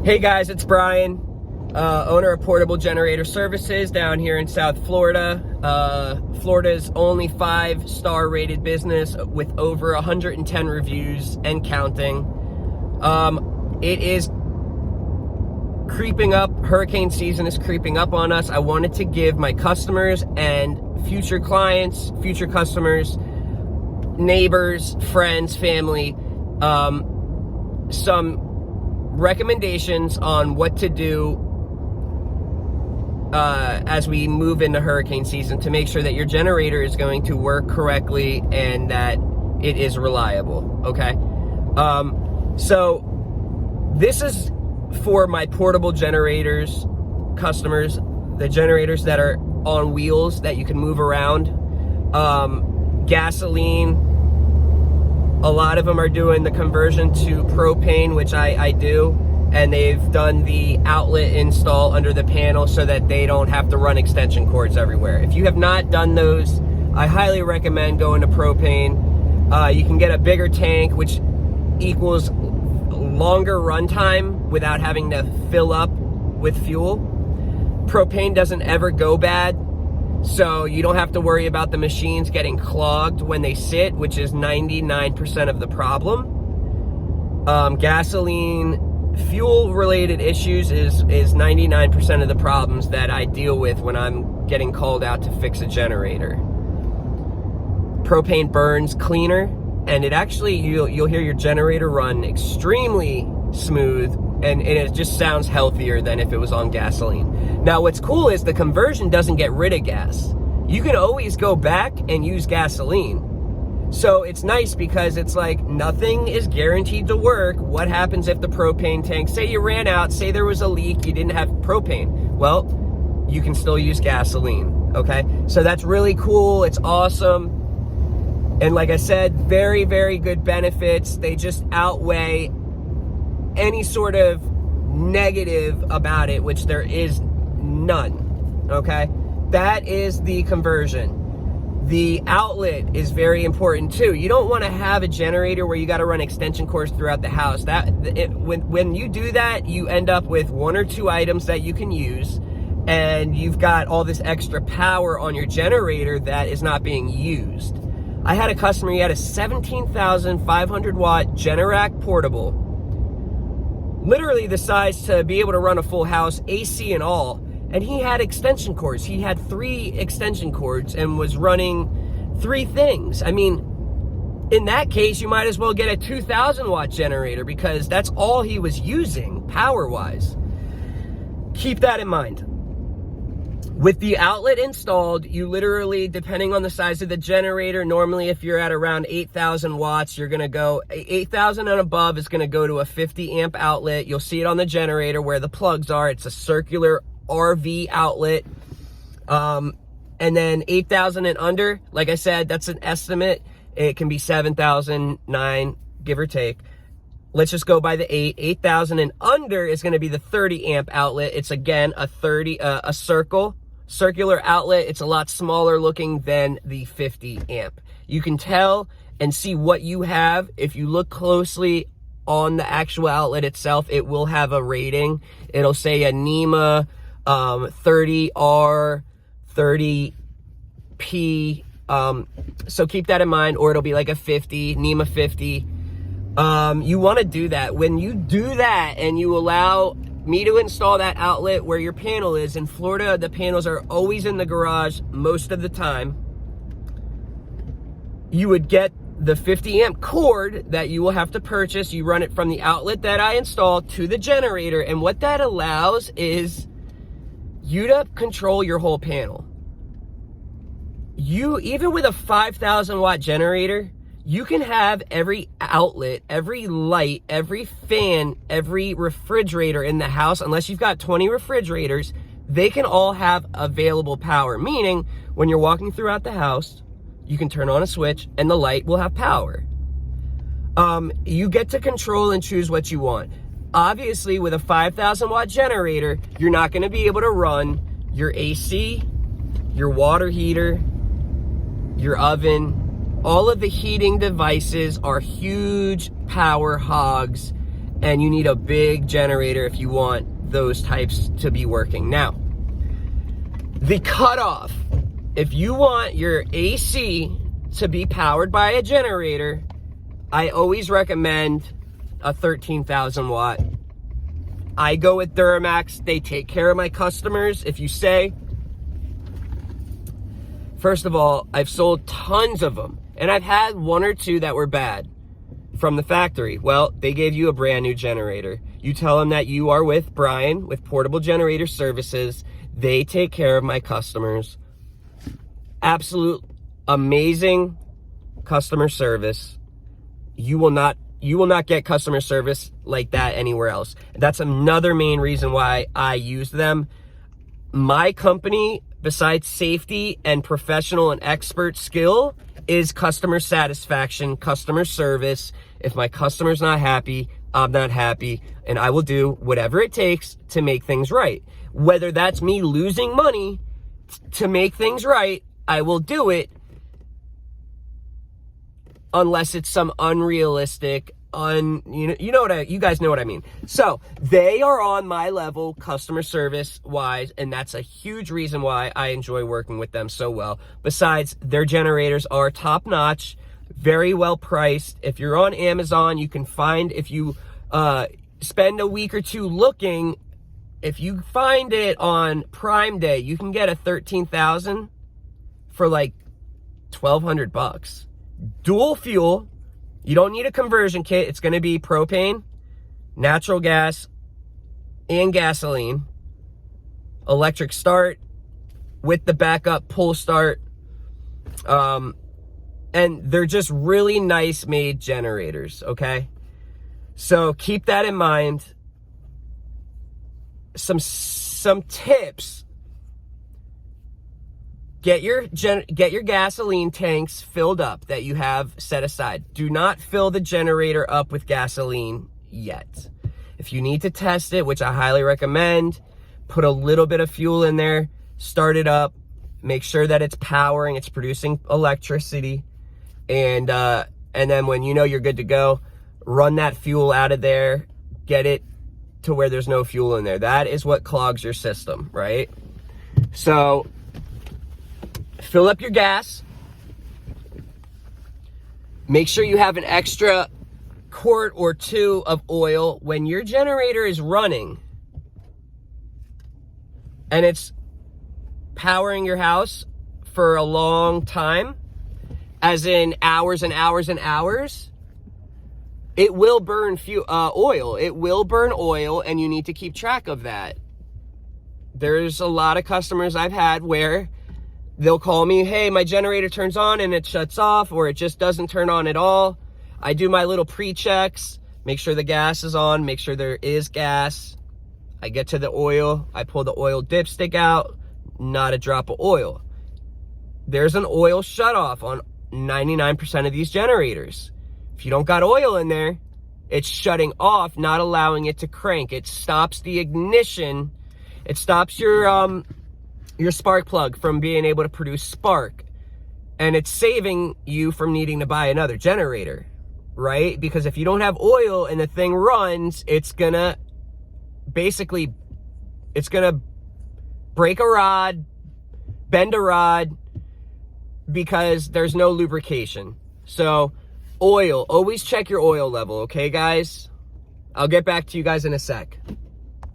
Hey guys, it's Brian, owner of Portable Generator Services down here in South Florida. Florida's only 5-star rated business with over 110 reviews and counting. It is creeping up. Hurricane season is creeping up on us. I wanted to give my customers and future clients, future customers, neighbors, friends, family, some recommendations on what to do as we move into hurricane season to make sure that your generator is going to work correctly and that it is reliable, okay? So this is for my portable generators customers, the generators that are on wheels that you can move around. Gasoline, a lot of them are doing the conversion to propane, which I do, and they've done the outlet install under the panel so that they don't have to run extension cords everywhere. If you have not done those, I highly recommend going to propane. You can get a bigger tank, which equals longer runtime without having to fill up with fuel. Propane doesn't ever go bad, so you don't have to worry about the machines getting clogged when they sit, which is 99% of the problem. Gasoline, fuel-related issues is 99% of the problems that I deal with when I'm getting called out to fix a generator. Propane burns cleaner, and it actually, you'll hear your generator run extremely smooth, and it just sounds healthier than if it was on gasoline. Now, what's cool is the conversion doesn't get rid of gas. You can always go back and use gasoline. So it's nice because it's like nothing is guaranteed to work. What happens if the propane tank, say you ran out, say there was a leak, you didn't have propane? Well, you can still use gasoline, okay? So that's really cool, it's awesome. And like I said, very, very good benefits. They just outweigh any sort of negative about it, which there is none, okay? That is the conversion. The outlet is very important too. You don't want to have a generator where you got to run extension cords throughout the house. When you do that, you end up with 1 or 2 items that you can use, and you've got all this extra power on your generator that is not being used. I had a customer, he had a 17,500 watt Generac portable, literally the size to be able to run a full house, AC and all. And he had extension cords. He had 3 extension cords and was running 3 things. I mean, in that case, you might as well get a 2,000 watt generator because that's all he was using power-wise. Keep that in mind. With the outlet installed, you literally, depending on the size of the generator, normally if you're at around 8,000 watts, you're gonna go, 8,000 and above is gonna go to a 50 amp outlet. You'll see it on the generator where the plugs are. It's a circular RV outlet. And then 8,000 and under, like I said, that's an estimate. It can be 7,000, 9, give or take. Let's just go by the 8. 8,000 and under is gonna be the 30 amp outlet. It's again a circular outlet. It's a lot smaller looking than the 50 amp. You can tell and see what you have. If you look closely on the actual outlet itself, it will have a rating. It'll say a NEMA 30R, 30P. So keep that in mind, or it'll be like a 50, NEMA 50. You want to do that. When you do that and you allow me to install that outlet where your panel is, in Florida, the panels are always in the garage most of the time. You would get the 50 amp cord that you will have to purchase. You run it from the outlet that I installed to the generator, and what that allows is you to control your whole panel. Even with a 5,000 watt generator, you can have every outlet, every light, every fan, every refrigerator in the house, unless you've got 20 refrigerators, they can all have available power. Meaning, when you're walking throughout the house, you can turn on a switch and the light will have power. You get to control and choose what you want. Obviously, with a 5,000 watt generator, you're not gonna be able to run your AC, your water heater, your oven. All of the heating devices are huge power hogs, and you need a big generator if you want those types to be working. Now, the cutoff, if you want your AC to be powered by a generator, I always recommend a 13,000 watt. I go with Duramax. They take care of my customers. If you say, first of all, I've sold tons of them, and I've had one or two that were bad from the factory. Well, they gave you a brand new generator. You tell them that you are with Brian with Portable Generator Services. They take care of my customers. Absolute amazing customer service. You will not get customer service like that anywhere else. That's another main reason why I use them. My company, besides safety and professional and expert skill, is customer satisfaction, customer service. If my customer's not happy, I'm not happy, and I will do whatever it takes to make things right. Whether that's me losing money to make things right, I will do it, unless it's some unrealistic, you guys know what I mean. So they are on my level customer service wise, and that's a huge reason why I enjoy working with them so well. Besides, their generators are top notch, very well priced. If you're on Amazon, you can find, if you spend a week or two looking, if you find it on Prime Day, you can get a 13,000 for like $1,200. Dual fuel. You don't need a conversion kit. It's going to be propane, natural gas, and gasoline. Electric start with the backup pull start. And they're just really nice made generators, okay? So keep that in mind. Some tips. Get your gasoline tanks filled up that you have set aside. Do not fill the generator up with gasoline yet. If you need to test it, which I highly recommend, put a little bit of fuel in there, start it up, make sure that it's powering, it's producing electricity, and then when you know you're good to go, run that fuel out of there, get it to where there's no fuel in there. That is what clogs your system, right? So fill up your gas. Make sure you have an extra quart or two of oil when your generator is running and it's powering your house for a long time, as in hours and hours and hours. It will burn oil. It will burn oil, and you need to keep track of that. There's a lot of customers I've had where they'll call me, hey, my generator turns on and it shuts off, or it just doesn't turn on at all. I do my little pre-checks, make sure the gas is on, make sure there is gas. I get to the oil, I pull the oil dipstick out, not a drop of oil. There's an oil shutoff on 99% of these generators. If you don't got oil in there, it's shutting off, not allowing it to crank. It stops the ignition. It stops your spark plug from being able to produce spark, and it's saving you from needing to buy another generator, right? Because if you don't have oil and the thing runs, it's gonna break a rod, bend a rod, because there's no lubrication. So oil, always check your oil level, okay guys? I'll get back to you guys in a sec.